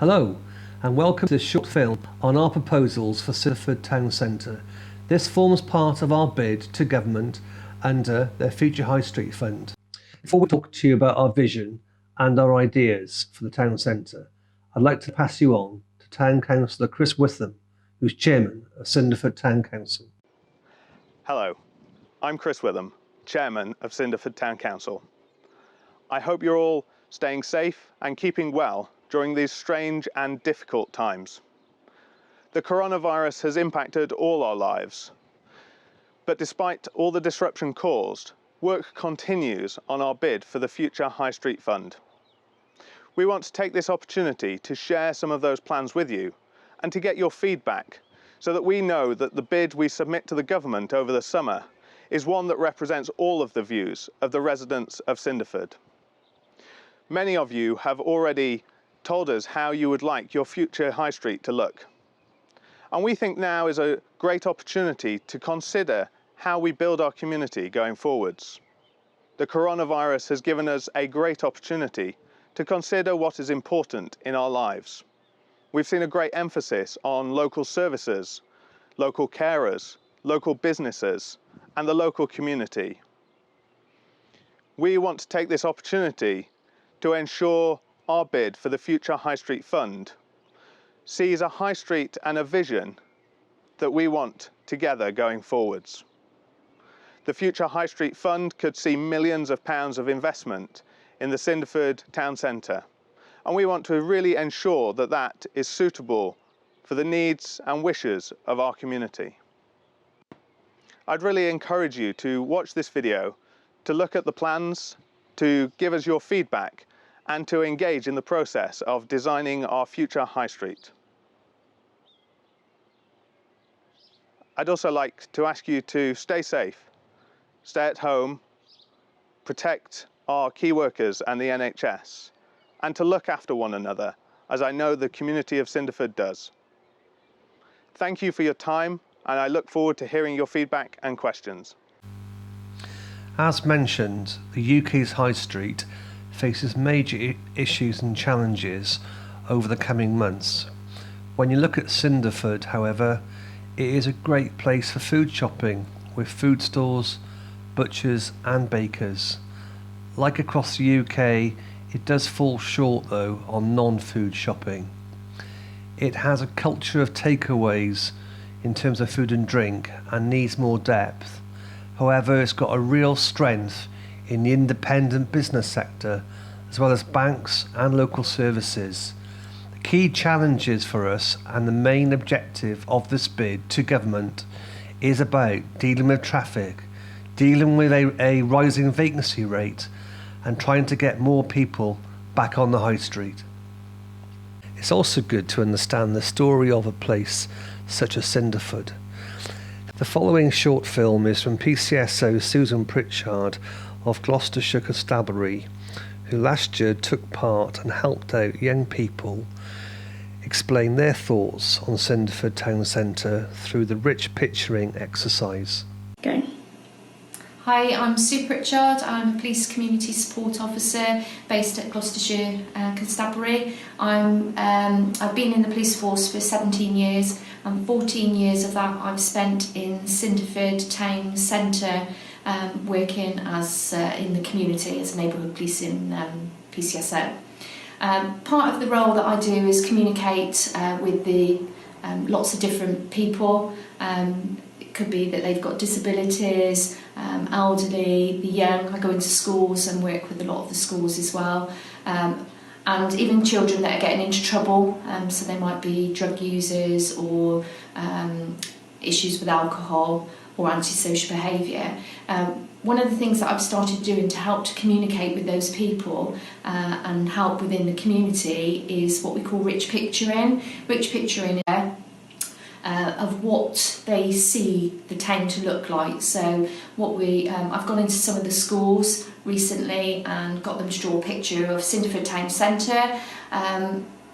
Hello and welcome to this short film on our proposals for Cinderford Town Centre. This forms part of our bid to government under their Future High Street Fund. Before we talk to you about our vision and our ideas for the town centre, I'd like to pass you on to Town Councillor Chris Witham, who's Chairman of Cinderford Town Council. Hello, I'm Chris Witham, Chairman of Cinderford Town Council. I hope you're all staying safe and keeping well during these strange and difficult times. The coronavirus has impacted all our lives, but despite all the disruption caused, work continues on our bid for the Future High Street Fund. We want to take this opportunity to share some of those plans with you and to get your feedback so that we know that the bid we submit to the government over the summer is one that represents all of the views of the residents of Cinderford. Many of you have already told us how you would like your future high street to look. And we think now is a great opportunity to consider how we build our community going forwards. The coronavirus has given us a great opportunity to consider what is important in our lives. We've seen a great emphasis on local services, local carers, local businesses, and the local community. We want to take this opportunity to ensure our bid for the Future High Street Fund sees a high street and a vision that we want together going forwards. The Future High Street Fund could see millions of pounds of investment in the Cinderford Town Centre, and we want to really ensure that that is suitable for the needs and wishes of our community. I'd really encourage you to watch this video, to look at the plans, to give us your feedback, and to engage in the process of designing our future high street. I'd also like to ask you to stay safe, stay at home, protect our key workers and the NHS, and to look after one another, as I know the community of Cinderford does. Thank you for your time, and I look forward to hearing your feedback and questions. As mentioned, the UK's high street faces major issues and challenges over the coming months. When you look at Cinderford, however, it is a great place for food shopping, with food stores, butchers and bakers. Like across the UK, it does fall short though on non-food shopping. It has a culture of takeaways in terms of food and drink and needs more depth. However, it's got a real strength in the independent business sector, as well as banks and local services. The key challenges for us and the main objective of this bid to government is about dealing with traffic, dealing with a rising vacancy rate, and trying to get more people back on the high street. It's also good to understand the story of a place such as Cinderford. The following short film is from PCSO Susan Pritchard of Gloucestershire Constabulary, who last year took part and helped out young people explain their thoughts on Cinderford Town Centre through the rich picturing exercise. Go. Hi, I'm Sue Pritchard. I'm a Police Community Support Officer based at Gloucestershire Constabulary. I've been in the police force for 17 years, and 14 years of that I've spent in Cinderford Town Centre, working as in the community as a neighbourhood policing PCSO. Part of the role that I do is communicate with the lots of different people. It could be that they've got disabilities, elderly, the young. I go into schools and work with a lot of the schools as well, and even children that are getting into trouble, so they might be drug users or issues with alcohol or antisocial behaviour. One of the things that I've started doing to help to communicate with those people and help within the community is what we call rich picturing. Rich picturing of what they see the town to look like. So I've gone into some of the schools recently and got them to draw a picture of Cinderford Town Centre,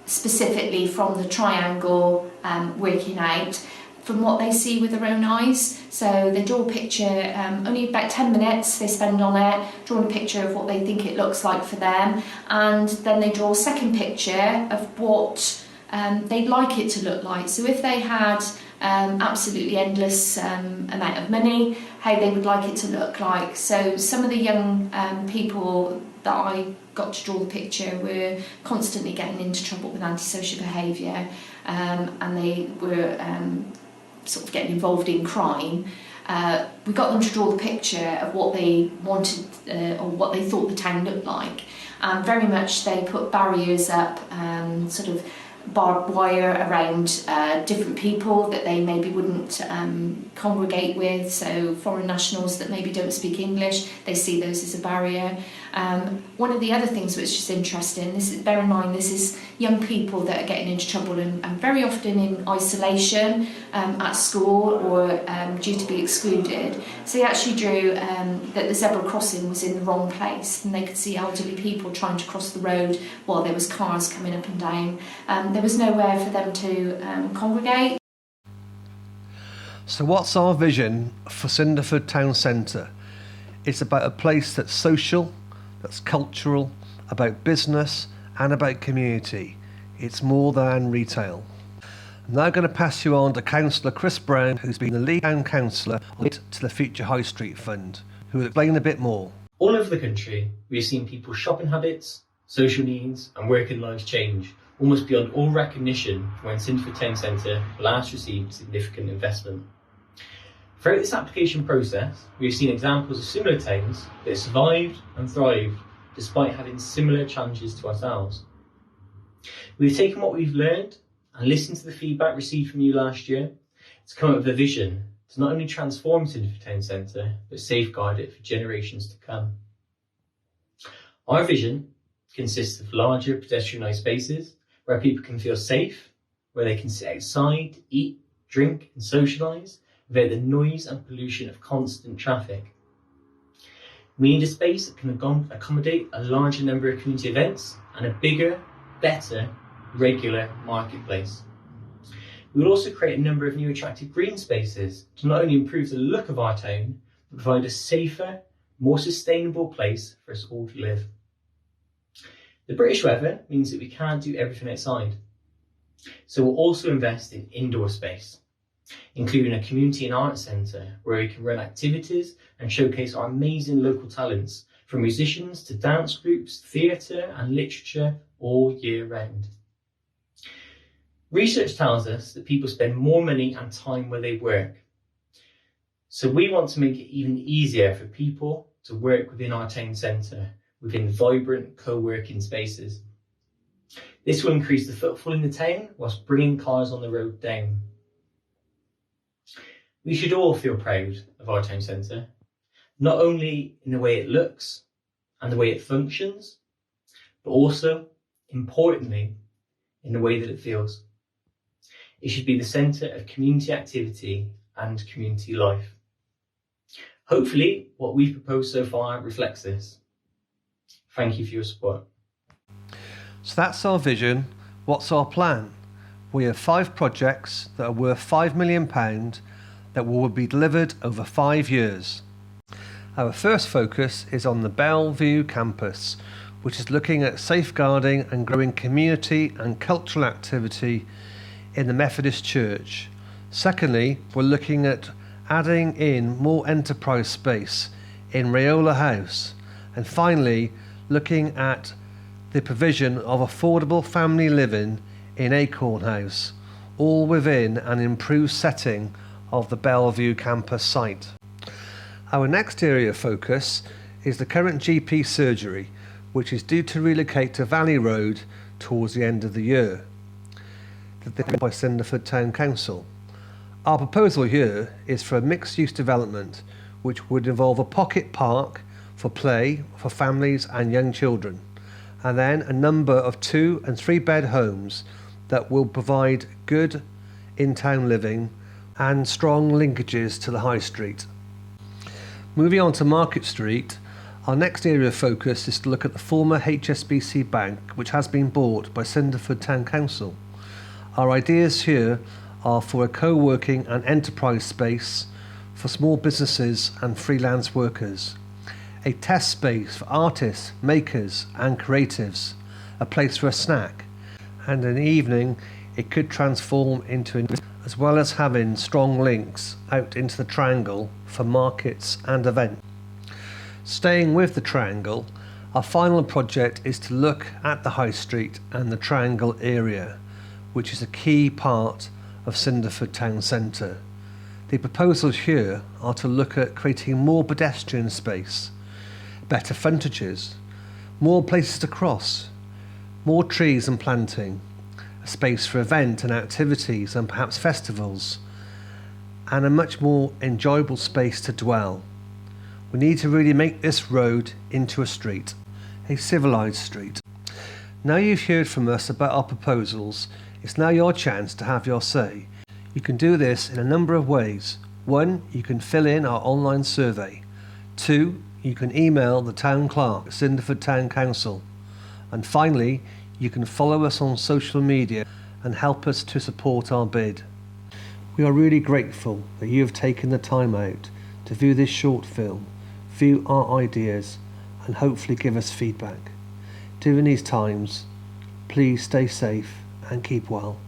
specifically from the triangle working out from what they see with their own eyes. So they draw a picture, only about 10 minutes they spend on it, drawing a picture of what they think it looks like for them, and then they draw a second picture of what they'd like it to look like. So if they had absolutely endless amount of money, how they would like it to look like. So some of the young people that I got to draw the picture were constantly getting into trouble with antisocial behaviour, and they were sort of getting involved in crime. We got them to draw the picture of what they wanted or what they thought the town looked like. Very much they put barriers up, sort of barbed wire around different people that they maybe wouldn't congregate with, so foreign nationals that maybe don't speak English, they see those as a barrier. One of the other things which is interesting, bear in mind this is young people that are getting into trouble and very often in isolation at school or due to be excluded. So they actually drew that the zebra crossing was in the wrong place, and they could see elderly people trying to cross the road while there was cars coming up and down. There was nowhere for them to congregate. So what's our vision for Cinderford Town Centre? It's about a place that's social, that's cultural, about business and about community. It's more than retail. I'm now going to pass you on to Councillor Chris Brown, who's been the lead town councillor to the Future High Street Fund, who will explain a bit more. All over the country, we have seen people's shopping habits, social needs and working lives change, almost beyond all recognition from when Cinderford Town Centre last received significant investment. Throughout this application process, we have seen examples of similar towns that have survived and thrived despite having similar challenges to ourselves. We've taken what we've learned and listened to the feedback received from you last year to come up with a vision to not only transform Cinderford Town Centre, but safeguard it for generations to come. Our vision consists of larger pedestrianised spaces where people can feel safe, where they can sit outside, eat, drink and socialise without the noise and pollution of constant traffic. We need a space that can accommodate a larger number of community events and a bigger, better, regular marketplace. We will also create a number of new attractive green spaces to not only improve the look of our town, but provide a safer, more sustainable place for us all to live. The British weather means that we can't do everything outside, so we'll also invest in indoor space, including a community and arts centre where we can run activities and showcase our amazing local talents, from musicians to dance groups, theatre and literature all year round. Research tells us that people spend more money and time where they work, so we want to make it even easier for people to work within our town centre, within vibrant co-working spaces. This will increase the footfall in the town whilst bringing cars on the road down. We should all feel proud of our town centre, not only in the way it looks and the way it functions, but also, importantly, in the way that it feels. It should be the centre of community activity and community life. Hopefully, what we've proposed so far reflects this. Thank you for your support. So that's our vision. What's our plan? We have 5 projects that are worth £5 million that will be delivered over 5 years. Our first focus is on the Bellevue campus, which is looking at safeguarding and growing community and cultural activity in the Methodist Church. Secondly, we're looking at adding in more enterprise space in Rayola House. And finally, looking at the provision of affordable family living in Acorn House, all within an improved setting of the Bellevue campus site. Our next area of focus is the current GP surgery, which is due to relocate to Valley Road towards the end of the year, by Cinderford Town Council. Our proposal here is for a mixed-use development which would involve a pocket park for play for families and young children, and then a number of 2 and 3 bed homes that will provide good in-town living and strong linkages to the high street. Moving on to Market Street, our next area of focus is to look at the former HSBC Bank, which has been bought by Cinderford Town Council. Our ideas here are for a co-working and enterprise space for small businesses and freelance workers, a test space for artists, makers and creatives, a place for a snack, and in the evening it could transform into as well as having strong links out into the Triangle for markets and events. Staying with the Triangle, our final project is to look at the High Street and the Triangle area, which is a key part of Cinderford Town Centre. The proposals here are to look at creating more pedestrian space, better frontages, more places to cross, more trees and planting, a space for event and activities and perhaps festivals, and a much more enjoyable space to dwell. We need to really make this road into a street, a civilised street. Now you've heard from us about our proposals, it's now your chance to have your say. You can do this in a number of ways. 1. You can fill in our online survey. 2. You can email the Town Clerk at Cinderford Town Council. And finally, you can follow us on social media and help us to support our bid. We are really grateful that you have taken the time out to view this short film, view our ideas and hopefully give us feedback. During these times, please stay safe and keep well.